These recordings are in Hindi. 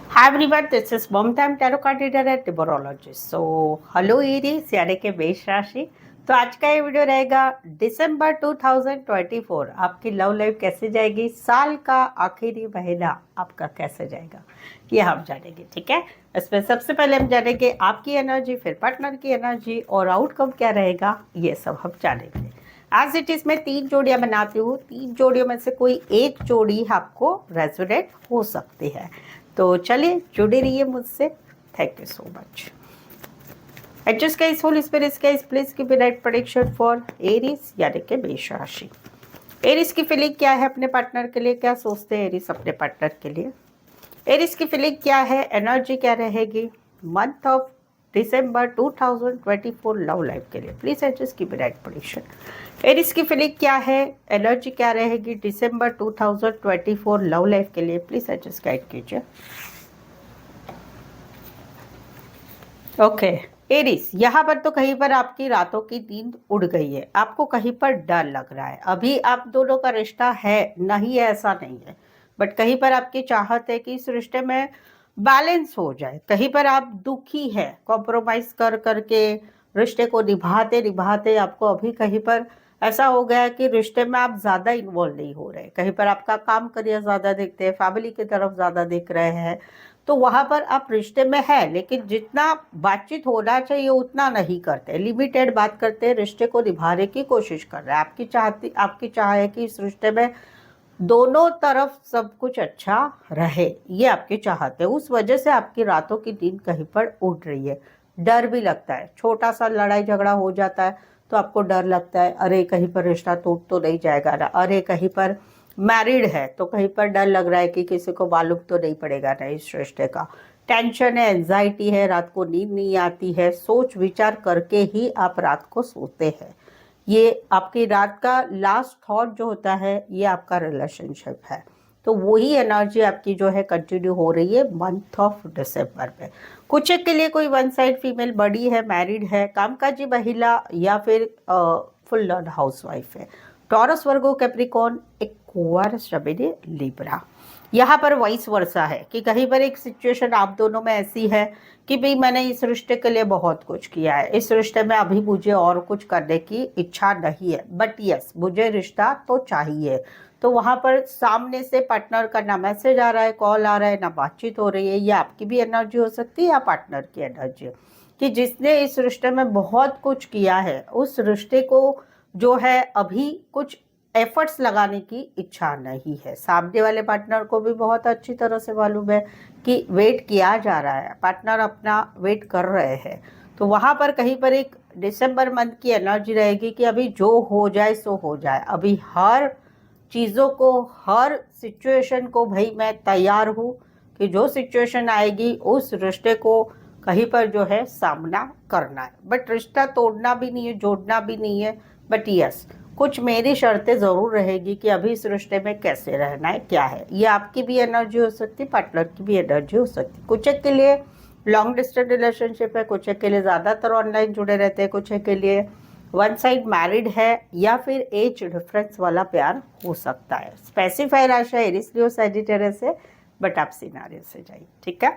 Hi everyone, this is Mamta. I'm tarot card reader and numerologist. So, hello Aries यानी कि मेष राशि। तो आज का ये वीडियो रहेगा दिसंबर 2024 आपकी लव लाइफ कैसे जाएगी, साल का आखिरी महीना आपका कैसे जाएगा ये हम जानेंगे। ठीक है, इसमें सबसे पहले हम जानेंगे आपकी एनर्जी, फिर पार्टनर की एनर्जी और आउटकम क्या रहेगा, ये सब हम जानेंगे। एज इट इज मैं 3 जोड़ियां बनाती हूँ, 3 जोड़ियों में से कोई एक जोड़ी आपको रेजोनेट हो सकती है। तो चलिए जुड़े रहिए मुझसे। Thank you so much. Adjust guys, whole spirits guys, please give me right prediction for Aries यानी कि मेष राशि। एरीज की फीलिंग क्या है अपने पार्टनर के लिए, क्या सोचते हैं एरीज अपने पार्टनर के लिए। एरीज की फीलिंग क्या है, एनर्जी क्या रहेगी month of December 2024 love life के लिए। Please adjust give me right prediction. Aries की फीलिंग क्या है, एनर्जी क्या रहेगी दिसंबर 2024 लव लाइफ के लिए। प्लीज एडजस्ट गाइड कीजिए। ओके एरीज, यहाँ पर तो कहीं पर आपकी रातों की नींद उड़ गई है, आपको कहीं पर डर लग रहा है। अभी आप दोनों का रिश्ता है नहीं है ऐसा नहीं है, बट कहीं पर आपकी चाहत है कि इस रिश्ते में बैलेंस हो जाए। कहीं पर आप दुखी है, कॉम्प्रोमाइज कर करके रिश्ते को निभाते निभाते आपको अभी कहीं पर ऐसा हो गया है कि रिश्ते में आप ज़्यादा इन्वॉल्व नहीं हो रहे। कहीं पर आपका काम करियर ज़्यादा देखते हैं, फैमिली की तरफ ज़्यादा देख रहे हैं, तो वहां पर आप रिश्ते में है लेकिन जितना बातचीत होना चाहिए उतना नहीं करते, लिमिटेड बात करते हैं, रिश्ते को निभाने की कोशिश कर रहे हैं। आपकी चाह है कि इस रिश्ते में दोनों तरफ सब कुछ अच्छा रहे, ये आपकी चाहत है। उस वजह से आपकी रातों की नींद कहीं पर उड़ रही है। डर भी लगता है, छोटा सा लड़ाई झगड़ा हो जाता है तो आपको डर लगता है, अरे कहीं पर रिश्ता टूट तो नहीं जाएगा ना, अरे कहीं पर मैरिड है तो कहीं पर डर लग रहा है कि किसी को मालूम तो नहीं पड़ेगा ना इस रिश्ते का। टेंशन है, एंजाइटी है, रात को नींद नहीं आती है, सोच विचार करके ही आप रात को सोते हैं। ये आपकी रात का लास्ट थॉट जो होता है ये आपका रिलेशनशिप है। तो वही एनर्जी आपकी जो है कंटिन्यू हो रही है मंथ ऑफ दिसंबर में। कुछ एक के लिए कोई वन साइड फीमेल बड़ी है, मैरिड है, कामकाजी महिला या फिर फुल ऑन हाउस वाइफ है। टॉरस, वर्गो, कैप्रिकॉर्न, एक्वारियस, जेमिनी, लिब्रा। यहाँ पर वाइस वर्सा है कि कहीं पर एक सिचुएशन आप दोनों में ऐसी है कि भाई मैंने इस रिश्ते के लिए बहुत कुछ किया है, इस रिश्ते में अभी मुझे और कुछ करने की इच्छा नहीं है, बट यस मुझे रिश्ता तो चाहिए। तो वहाँ पर सामने से पार्टनर का ना मैसेज आ रहा है, कॉल आ रहा है, ना बातचीत हो रही है। ये आपकी भी एनर्जी हो सकती है या पार्टनर की एनर्जी, कि जिसने इस रिश्ते में बहुत कुछ किया है उस रिश्ते को जो है अभी कुछ एफर्ट्स लगाने की इच्छा नहीं है। सामने वाले पार्टनर को भी बहुत अच्छी तरह से मालूम है कि वेट किया जा रहा है, पार्टनर अपना वेट कर रहे हैं। तो वहाँ पर कहीं पर एक दिसंबर मंथ की एनर्जी रहेगी कि अभी जो हो जाए सो हो जाए। अभी हर चीज़ों को, हर सिचुएशन को भाई मैं तैयार हूँ कि जो सिचुएशन आएगी उस रिश्ते को कहीं पर जो है सामना करना है। बट रिश्ता तोड़ना भी नहीं है, जोड़ना भी नहीं है, बट यस कुछ मेरी शर्तें ज़रूर रहेगी कि अभी इस रिश्ते में कैसे रहना है, क्या है। ये आपकी भी एनर्जी हो सकती है, पार्टनर की भी एनर्जी हो सकती है। कुछ एक के लिए लॉन्ग डिस्टेंस रिलेशनशिप है, कुछ एक के लिए ज़्यादातर ऑनलाइन जुड़े रहते हैं, कुछ एक के लिए वन साइड मैरिड है या फिर एज डिफरेंस वाला प्यार हो सकता है। स्पेसिफाई राशि एरीज, लियो, सैजिटेरियस है, बट आप सिनारियो से जाइए। ठीक है,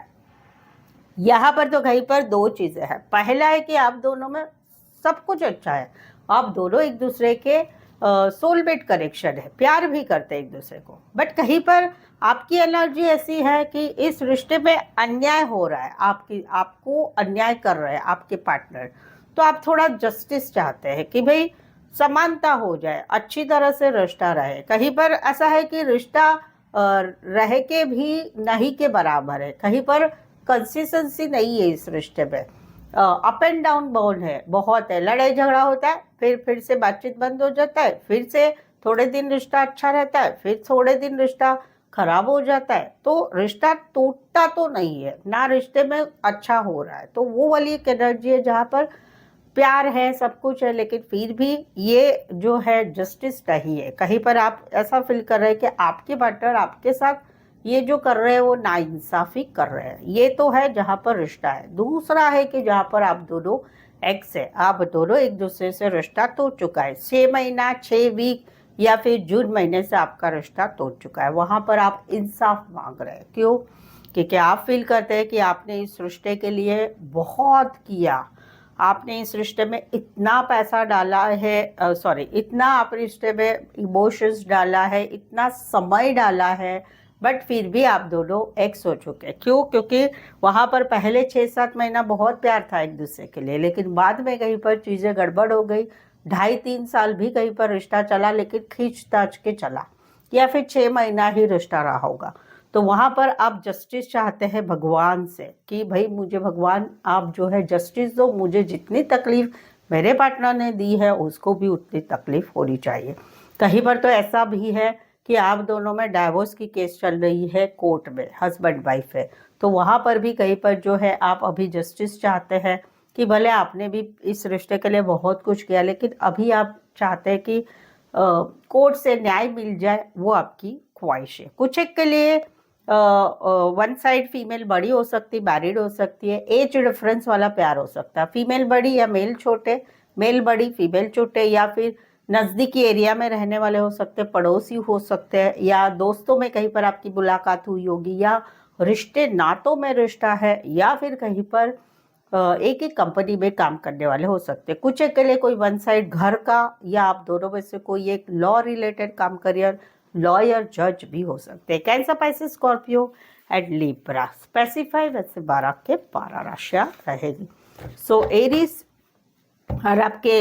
यहाँ पर तो कहीं पर दो चीज़ें हैं। पहला है कि आप दोनों में सब कुछ अच्छा है, आप दोनों एक दूसरे के सोलमेट कनेक्शन है, प्यार भी करते हैं एक दूसरे को। बट कहीं पर आपकी एनर्जी ऐसी है कि इस रिश्ते में अन्याय हो रहा है, आपको अन्याय कर रहे हैं आपके पार्टनर। तो आप थोड़ा जस्टिस चाहते हैं कि भाई समानता हो जाए, अच्छी तरह से रिश्ता रहे। कहीं पर ऐसा है कि रिश्ता रह के भी नहीं के बराबर है, कहीं पर कंसिस्टेंसी नहीं है इस रिश्ते में। अप एंड डाउन बॉन्ड है, बहुत है, लड़ाई झगड़ा होता है, फिर से बातचीत बंद हो जाता है, फिर से थोड़े दिन रिश्ता अच्छा रहता है, फिर थोड़े दिन रिश्ता खराब हो जाता है। तो रिश्ता टूटता तो नहीं है ना, रिश्ते में अच्छा हो रहा है। तो वो वाली एक एनर्जी है जहाँ पर प्यार है, सब कुछ है, लेकिन फिर भी ये जो है जस्टिस नहीं है। कहीं पर आप ऐसा फील कर रहे हैं कि आपके पार्टनर आपके साथ ये जो कर रहे हैं वो नाइंसाफी कर रहे हैं। ये तो है जहाँ पर रिश्ता है। दूसरा है कि जहाँ पर आप दोनों एक्स है, आप दोनों एक दूसरे से रिश्ता तोड़ चुका है, 6 महीना, 6 वीक या फिर जून महीने से आपका रिश्ता तोड़ चुका है। वहाँ पर आप इंसाफ मांग रहे हैं। क्यों? क्योंकि आप फील करते हैं कि आपने इस रिश्ते के लिए बहुत किया, आपने इस रिश्ते में इतना पैसा डाला है, सॉरी, इतना आप रिश्ते में इमोशंस डाला है, इतना समय डाला है, बट फिर भी आप दोनों एक्स हो चुके हैं। क्यों? क्योंकि वहाँ पर पहले 6-7 महीना बहुत प्यार था एक दूसरे के लिए, लेकिन बाद में कहीं पर चीज़ें गड़बड़ हो गई। 2.5-3 साल भी कहीं पर रिश्ता चला, लेकिन खींच ताच के चला, या फिर 6 महीना ही रिश्ता रहा होगा। तो वहाँ पर आप जस्टिस चाहते हैं भगवान से कि भाई मुझे भगवान आप जो है जस्टिस दो, मुझे जितनी तकलीफ मेरे पार्टनर ने दी है उसको भी उतनी तकलीफ होनी चाहिए। कहीं पर तो ऐसा भी है कि आप दोनों में डाइवोर्स की केस चल रही है कोर्ट में, हस्बैंड वाइफ है, तो वहाँ पर भी कहीं पर जो है आप अभी जस्टिस चाहते हैं कि भले आपने भी इस रिश्ते के लिए बहुत कुछ किया, लेकिन अभी आप चाहते हैं कि कोर्ट से न्याय मिल जाए, वो आपकी ख्वाहिश है। कुछ एक के लिए वन साइड फीमेल बड़ी हो सकती, मैरिड हो सकती है, एज डिफरेंस वाला प्यार हो सकता है, फीमेल बड़ी या मेल छोटे, मेल बड़ी फीमेल छोटे, या फिर नज़दीकी एरिया में रहने वाले हो सकते हैं, पड़ोसी हो सकते हैं, या दोस्तों में कहीं पर आपकी मुलाकात हुई होगी, या रिश्ते नातों में रिश्ता है, या फिर कहीं पर एक एक कंपनी में काम करने वाले हो सकते हैं। कुछ एक के लिए कोई वन साइड घर का, या आप दोनों में से कोई एक लॉ रिलेटेड काम, करियर, लॉयर, जज भी हो सकते हैं। Cancer, Pisces, Scorpio and Libra specify वैसे 12 के 12 राशियां रहेगी। सो एरीज, और आपके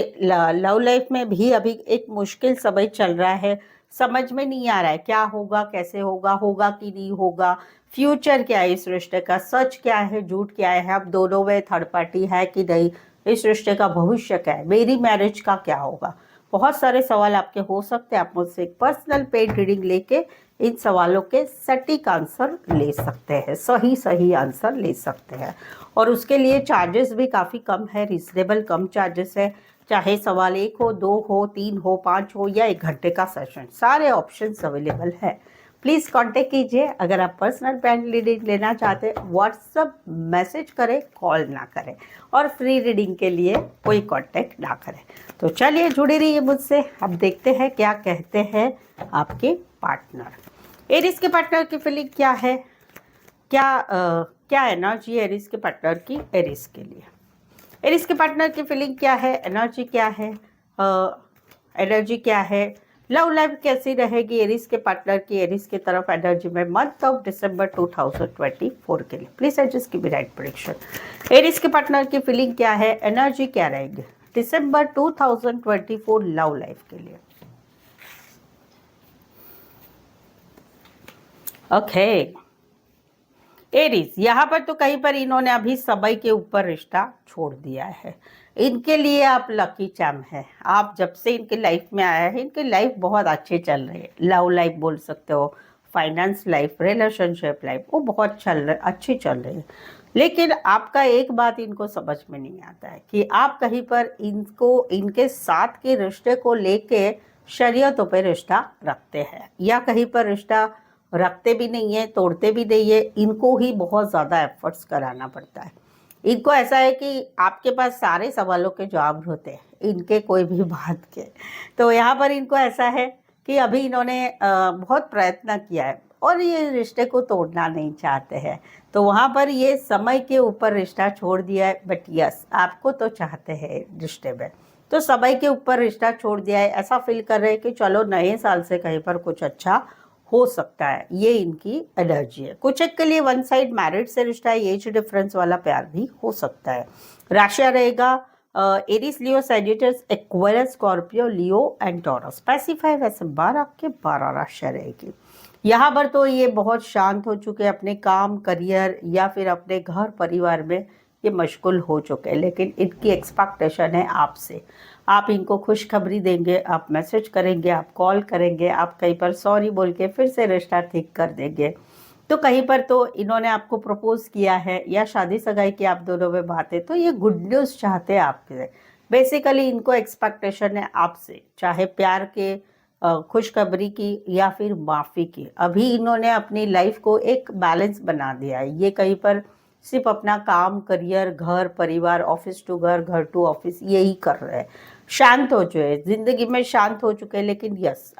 लव लाइफ में भी अभी एक मुश्किल समय चल रहा है, समझ में नहीं आ रहा है क्या होगा, कैसे होगा, होगा कि नहीं होगा, फ्यूचर क्या है इस रिश्ते का, सच क्या है, झूठ क्या है, अब दोनों में थर्ड पार्टी है कि नहीं, इस रिश्ते का भविष्य क्या है, मेरी मैरिज का क्या होगा। बहुत सारे सवाल आपके हो सकते हैं। आप मुझसे एक पर्सनल पेड रीडिंग लेके इन सवालों के सटीक आंसर ले सकते हैं, सही सही आंसर ले सकते हैं। और उसके लिए चार्जेस भी काफ़ी कम है, रिजनेबल कम चार्जेस है। चाहे सवाल 1 हो, 2 हो, 3 हो, 5 हो, या 1 घंटे का सेशन, सारे ऑप्शंस अवेलेबल है। प्लीज़ कांटेक्ट कीजिए। अगर आप पर्सनल पेड रीडिंग लेना चाहते हैं, व्हाट्सअप मैसेज करें, कॉल ना करें, और फ्री रीडिंग के लिए कोई कांटेक्ट ना करें। तो चलिए जुड़े रहिए मुझसे। अब देखते हैं क्या कहते हैं आपके पार्टनर। एरीज के पार्टनर की फीलिंग क्या है, क्या एनर्जी है एरीज के पार्टनर की एरीज के लिए। एरीज के पार्टनर की फीलिंग क्या है, एनर्जी क्या है, एनर्जी क्या है, लव लाइफ कैसी रहेगी एरीज के पार्टनर की एरीज की तरफ एनर्जी में मंथ ऑफ दिसंबर 2024 के लिए। प्लीज एडजस्ट की बी राइट प्रेडिक्शन। एरीज के पार्टनर की फीलिंग क्या है, एनर्जी क्या रहेगी दिसंबर 2024 लव लाइफ के लिए। ओके एरीज, यहाँ पर तो कहीं पर इन्होंने अभी समय के ऊपर रिश्ता छोड़ दिया है। इनके लिए आप लकी चैम है। आप जब से इनके लाइफ में आया है, इनकी लाइफ बहुत अच्छी चल रही है। लव लाइफ बोल सकते हो, फाइनेंस लाइफ, रिलेशनशिप लाइफ, वो बहुत अच्छी चल रही है। लेकिन आपका एक बात इनको समझ में नहीं आता है कि आप कहीं पर इनको इनके साथ के रिश्ते को लेके शरीयतों पे रिश्ता रखते हैं, या कहीं पर रिश्ता रखते भी नहीं है, तोड़ते भी नहीं है। इनको ही बहुत ज़्यादा एफर्ट्स कराना पड़ता है। इनको ऐसा है कि आपके पास सारे सवालों के जवाब होते हैं, इनके कोई भी बात के। तो यहाँ पर इनको ऐसा है कि अभी इन्होंने बहुत प्रयत्न किया है और ये रिश्ते को तोड़ना नहीं चाहते हैं। तो वहाँ पर ये समय के ऊपर रिश्ता छोड़ दिया है। बट यस, आपको तो चाहते हैं रिश्ते में, तो समय के ऊपर रिश्ता छोड़ दिया है। ऐसा फील कर रहे हैं कि चलो नए साल से कहीं पर कुछ अच्छा हो सकता है। ये इनकी एनर्जी है। कुछ एक के लिए वन साइड मैरिड से रिश्ता है, एज डिफरेंस वाला प्यार भी हो सकता है। राशिया रहेगा Aries, Leo, Sagittarius, Aquarius, Scorpio, Leo and Taurus. Specify वैसे 12 के 12 राशियां रहेगी। यहाँ पर तो ये बहुत शांत हो चुके हैं, अपने काम, करियर या फिर अपने घर परिवार में ये मशगूल हो चुके हैं। लेकिन इनकी एक्सपेक्टेशन है आपसे। आप इनको खुशखबरी देंगे, आप मैसेज करेंगे, आप कॉल करेंगे, आप कहीं पर सॉरी बोल के फिर से रिश्ता ठीक कर देंगे। तो कहीं पर तो इन्होंने आपको प्रपोज किया है या शादी सगाई की आप दोनों में बात है, तो ये गुड न्यूज़ चाहते हैं आपसे। बेसिकली इनको एक्सपेक्टेशन है आपसे, चाहे प्यार के, खुशखबरी की या फिर माफ़ी की। अभी इन्होंने अपनी लाइफ को एक बैलेंस बना दिया है। ये कहीं पर सिर्फ अपना काम, करियर, घर परिवार, ऑफिस टू घर, घर टू ऑफिस, यही कर रहे हैं। शांत हो चुके हैं, जिंदगी में शांत हो चुके हैं। लेकिन यस,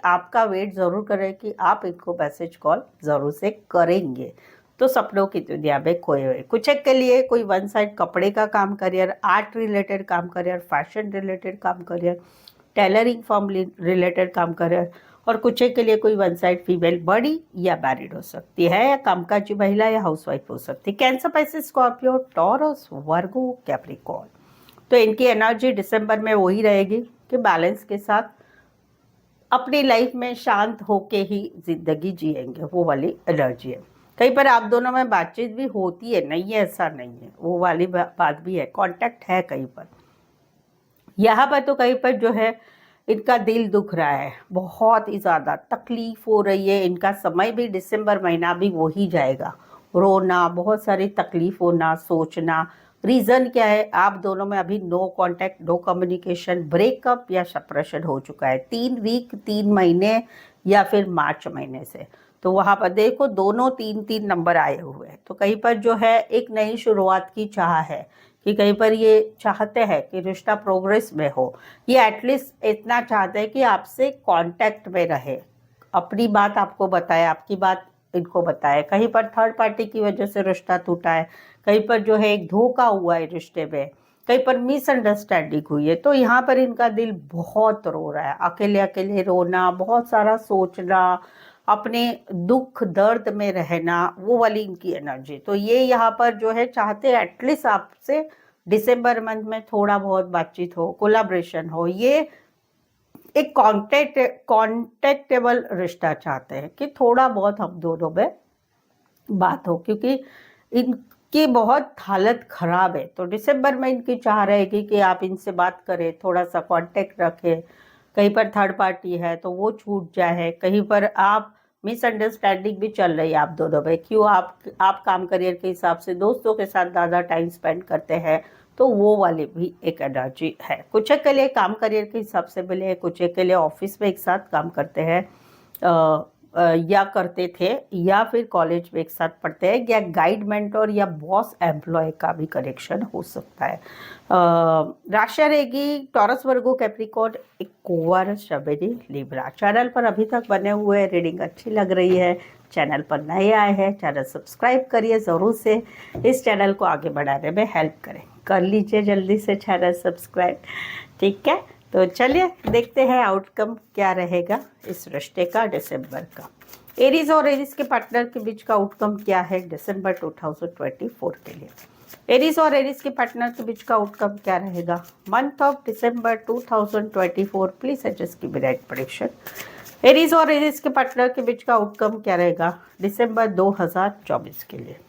आपका वेट ज़रूर करें कि आप इनको मैसेज कॉल ज़रूर से करेंगे। तो सपनों की दुनिया में खोए हुए। कुछ एक के लिए कोई वन साइड कपड़े का काम करियर, आर्ट रिलेटेड काम करियर, फैशन रिलेटेड काम करियर, टेलरिंग फॉर्म रिलेटेड काम करियर, और कुछ एक के लिए कोई वन साइड फीमेल बड़ी या मैरिड हो सकती है, या कामकाजी महिला या हाउसवाइफ हो सकती है। कैंसर, पाइसेस, स्कॉर्पियो, टॉरस, वर्गो, कैप्रिकॉर्न। तो इनकी एनर्जी दिसंबर में वही रहेगी कि बैलेंस के साथ अपनी लाइफ में शांत होके ही जिंदगी जिएंगे, वो वाली एनर्जी है। कहीं पर आप दोनों में बातचीत भी होती है, नहीं है ऐसा नहीं है, वो वाली बात भी है, कांटेक्ट है कहीं पर। यहाँ पर तो कहीं पर जो है इनका दिल दुख रहा है, बहुत ही ज़्यादा तकलीफ हो रही है। इनका समय भी दिसंबर महीना भी वो ही जाएगा, रोना, बहुत सारी तकलीफ होना, सोचना। रीज़न क्या है, आप दोनों में अभी no contact, no communication, breakup या सेपरेशन हो चुका है 3 वीक, 3 महीने या फिर मार्च महीने से। तो वहाँ पर देखो दोनों 3-3 नंबर आए हुए हैं। तो कहीं पर जो है एक नई शुरुआत की चाह है कि कहीं पर ये चाहते हैं कि रिश्ता प्रोग्रेस में हो। ये एटलीस्ट इतना चाहते हैं कि आपसे कांटेक्ट में रहे, अपनी बात आपको बताए, आपकी बात इनको बताए। कहीं पर थर्ड पार्टी की वजह से रिश्ता टूटा है, कहीं पर जो है एक धोखा हुआ है रिश्ते में, कहीं पर मिसअंडरस्टैंडिंग हुई है। तो यहाँ पर इनका दिल बहुत रो रहा है, अकेले अकेले रोना, बहुत सारा सोचना, अपने दुख दर्द में रहना, वो वाली इनकी एनर्जी। तो ये यहाँ पर जो है चाहते हैं एटलीस्ट आपसे दिसंबर मंथ में थोड़ा बहुत बातचीत हो, कोलाब्रेशन हो। ये एक कॉन्टेक्टेबल रिश्ता चाहते हैं कि थोड़ा बहुत हम दोनों में बात हो, क्योंकि इनकी बहुत हालत खराब है। तो दिसंबर में इनकी चाह रहेगी कि आप इनसे बात करें, थोड़ा सा कांटेक्ट रखें। कहीं पर थर्ड पार्टी है तो वो छूट जाए, कहीं पर आप मिसअंडरस्टैंडिंग भी चल रही है आप दोनों में, क्यों आप काम करियर के हिसाब से दोस्तों के साथ ज़्यादा टाइम स्पेंड करते हैं, तो वो वाली भी एक एनर्जी है। कुछ एक के लिए काम करियर के हिसाब से मिले, कुछ एक के लिए ऑफिस में एक साथ काम करते हैं या करते थे, या फिर कॉलेज में एक साथ पढ़ते हैं, या गाइड मेंटोर या बॉस एम्प्लॉय का भी कनेक्शन हो सकता है। राशि रहेगी टॉरस, वर्गो, कैप्रिकॉर्न, एक्वारियस, शबेरी, लिब्रा। चैनल पर अभी तक बने हुए रीडिंग अच्छी लग रही है, चैनल पर नए आए हैं, चैनल सब्सक्राइब करिए ज़रूर से, इस चैनल को आगे बढ़ाने में हेल्प करें। कर लीजिए जल्दी से चैनल सब्सक्राइब, ठीक है। तो चलिए देखते हैं आउटकम क्या रहेगा इस रिश्ते का दिसंबर का। एरीज और एरीज के पार्टनर के बीच का आउटकम क्या है दिसंबर 2024 के लिए। एरीज और एरीज के पार्टनर के बीच का आउटकम क्या रहेगा month of December 2024। Please suggest की राइट प्रेडिक्शन। एरीज और एरीज के पार्टनर के बीच का आउटकम क्या रहेगा दिसंबर 2024 के लिए।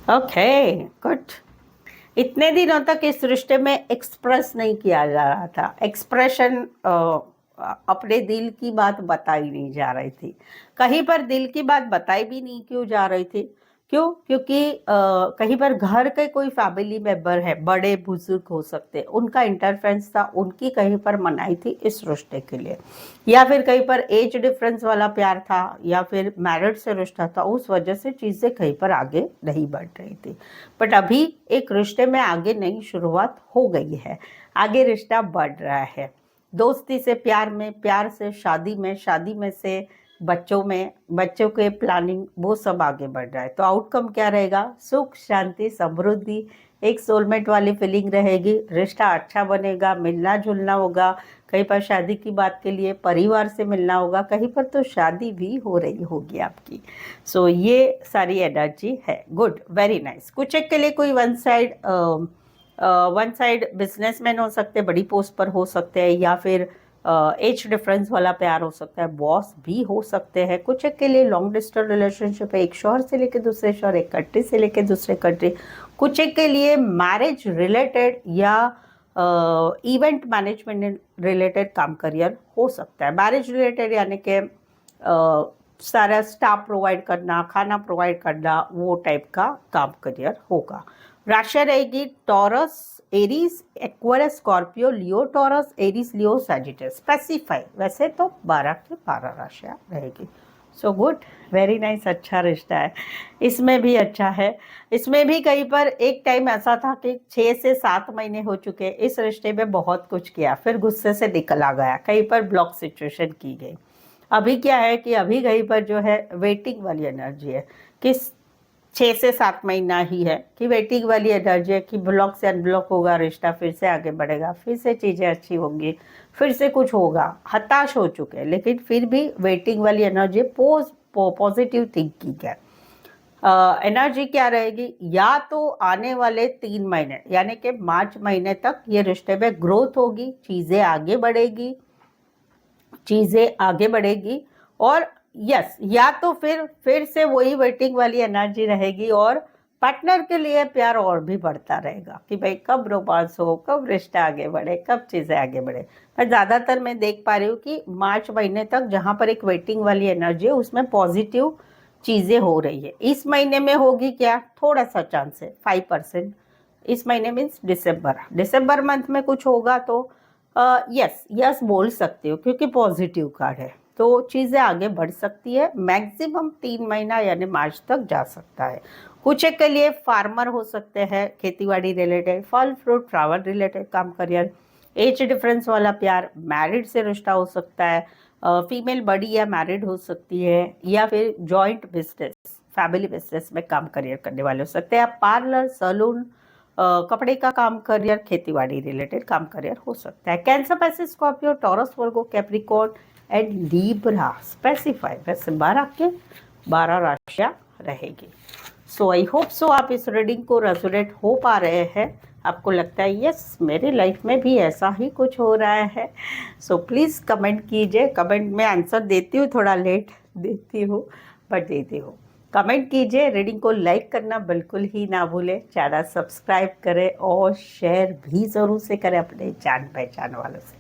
Okay good. इतने दिनों तक इस रिश्ते में एक्सप्रेस नहीं किया जा रहा था, एक्सप्रेशन अपने दिल की बात बताई नहीं जा रही थी, कहीं पर दिल की बात बताई भी नहीं क्यों जा रही थी, क्यों, क्योंकि कहीं पर घर के कोई फैमिली मेंबर है, बड़े बुजुर्ग हो सकते हैं, उनका इंटरफेरेंस था, उनकी कहीं पर मनाई थी इस रिश्ते के लिए, या फिर कहीं पर एज डिफरेंस वाला प्यार था, या फिर मैरिड से रिश्ता था, उस वजह से चीज़ें कहीं पर आगे नहीं बढ़ रही थी। बट अभी एक रिश्ते में आगे नई शुरुआत हो गई है, आगे रिश्ता बढ़ रहा है, दोस्ती से प्यार में, प्यार से शादी में, शादी में से बच्चों में, बच्चों के प्लानिंग, वो सब आगे बढ़ रहा है। तो आउटकम क्या रहेगा, सुख शांति समृद्धि, एक सोलमेट वाली फीलिंग रहेगी, रिश्ता अच्छा बनेगा, मिलना जुलना होगा, कहीं पर शादी की बात के लिए परिवार से मिलना होगा, कहीं पर तो शादी भी हो रही होगी आपकी। सो ये सारी एनर्जी है, गुड, वेरी नाइस। कुछ एक के लिए कोई वन साइड बिजनेसमैन हो सकते हैं, बड़ी पोस्ट पर हो सकते हैं, या फिर एज डिफरेंस वाला प्यार हो सकता है, बॉस भी हो सकते हैं। कुछ एक के लिए लॉन्ग डिस्टेंस रिलेशनशिप है, एक शहर से लेकर दूसरे शहर, एक कंट्री से लेकर दूसरे कंट्री। कुछ एक के लिए मैरिज रिलेटेड या इवेंट मैनेजमेंट रिलेटेड काम करियर हो सकता है। मैरिज रिलेटेड यानी कि सारा स्टाफ प्रोवाइड करना, खाना प्रोवाइड करना, वो टाइप का काम करियर होगा। राशि रहेगी टॉरस, एरीज, एक्वेरियस, स्कॉर्पियो, लियो, टॉरस, एरीज, लियो, सैजिटस। स्पेसिफाई, वैसे तो 12 की 12 राशियाँ रहेगी। सो गुड, वेरी नाइस, अच्छा रिश्ता है। इसमें भी अच्छा है। इसमें भी कहीं पर एक टाइम ऐसा था कि 6 से 7 महीने हो चुके, इस रिश्ते में बहुत कुछ किया, फिर गुस्से से निकला गया, कहीं पर ब्लॉक सिचुएशन की गई। अभी क्या है कि अभी कहीं पर जो है वेटिंग वाली एनर्जी है कि 6 से 7 महीना ही है कि वेटिंग वाली एनर्जी है कि ब्लॉक से अनब्लॉक होगा रिश्ता, फिर से आगे बढ़ेगा, फिर से चीज़ें अच्छी होंगी, फिर से कुछ होगा। हताश हो चुके हैं लेकिन फिर भी वेटिंग वाली एनर्जी, पॉजिटिव थिंकिंग है। एनर्जी क्या रहेगी, या तो आने वाले 3 महीने यानी कि मार्च महीने तक ये रिश्ते में ग्रोथ होगी, चीज़ें आगे बढ़ेगी। और यस, या तो फिर से वही वेटिंग वाली एनर्जी रहेगी और पार्टनर के लिए प्यार और भी बढ़ता रहेगा कि भाई कब रोमांस हो, कब रिश्ता आगे बढ़े, कब चीज़ें आगे बढ़े। पर ज़्यादातर मैं देख पा रही हूँ कि मार्च महीने तक जहाँ पर एक वेटिंग वाली एनर्जी है उसमें पॉजिटिव चीज़ें हो रही है। इस महीने में होगी क्या, थोड़ा सा चांस है, 5%। इस महीने मीन्स दिसंबर मंथ में कुछ होगा तो यस यस बोल सकते हो क्योंकि पॉजिटिव कार्ड है, तो चीज़ें आगे बढ़ सकती है। मैक्सिमम 3 महीना यानी मार्च तक जा सकता है। कुछ एक के लिए फार्मर हो सकते हैं, खेतीबाड़ी रिलेटेड, फल फ्रूट फ्लावर रिलेटेड काम, करियर, एज डिफरेंस वाला प्यार, मैरिड से रिश्ता हो सकता है, फीमेल बड़ी या मैरिड हो सकती है, या फिर जॉइंट बिजनेस, फैमिली बिजनेस में काम करियर करने वाले हो सकते हैं। पार्लर, सैलून, कपड़े का काम करियर, खेतीबाड़ी रिलेटेड काम करियर हो सकता है। Cancer, passive, Scorpio, taurus, Virgo, Capricorn and Libra specify, वैसे 12 राशियाँ रहेगी। सो आई होप सो आप इस रीडिंग को रेजोनेट हो पा रहे हैं। आपको लगता है यस मेरी लाइफ में भी ऐसा ही कुछ हो रहा है, सो प्लीज़ कमेंट कीजिए। कमेंट में आंसर देती हूँ, थोड़ा लेट देती हूँ बट देती हूँ। कमेंट कीजिए, रीडिंग को लाइक करना बिल्कुल ही ना भूलें, चैनल सब्सक्राइब करें और शेयर भी ज़रूर से करें अपने जान पहचान वालों से,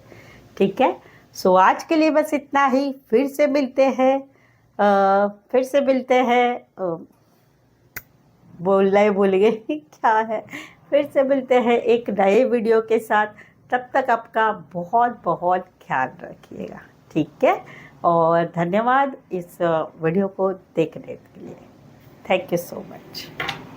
ठीक है। सो आज के लिए बस इतना ही, फिर से मिलते हैं बोलना ही भूल गई क्या है, फिर से मिलते हैं एक नए वीडियो के साथ। तब तक आपका बहुत बहुत ख्याल रखिएगा, ठीक है। और धन्यवाद इस वीडियो को देखने के लिए। Thank you so much.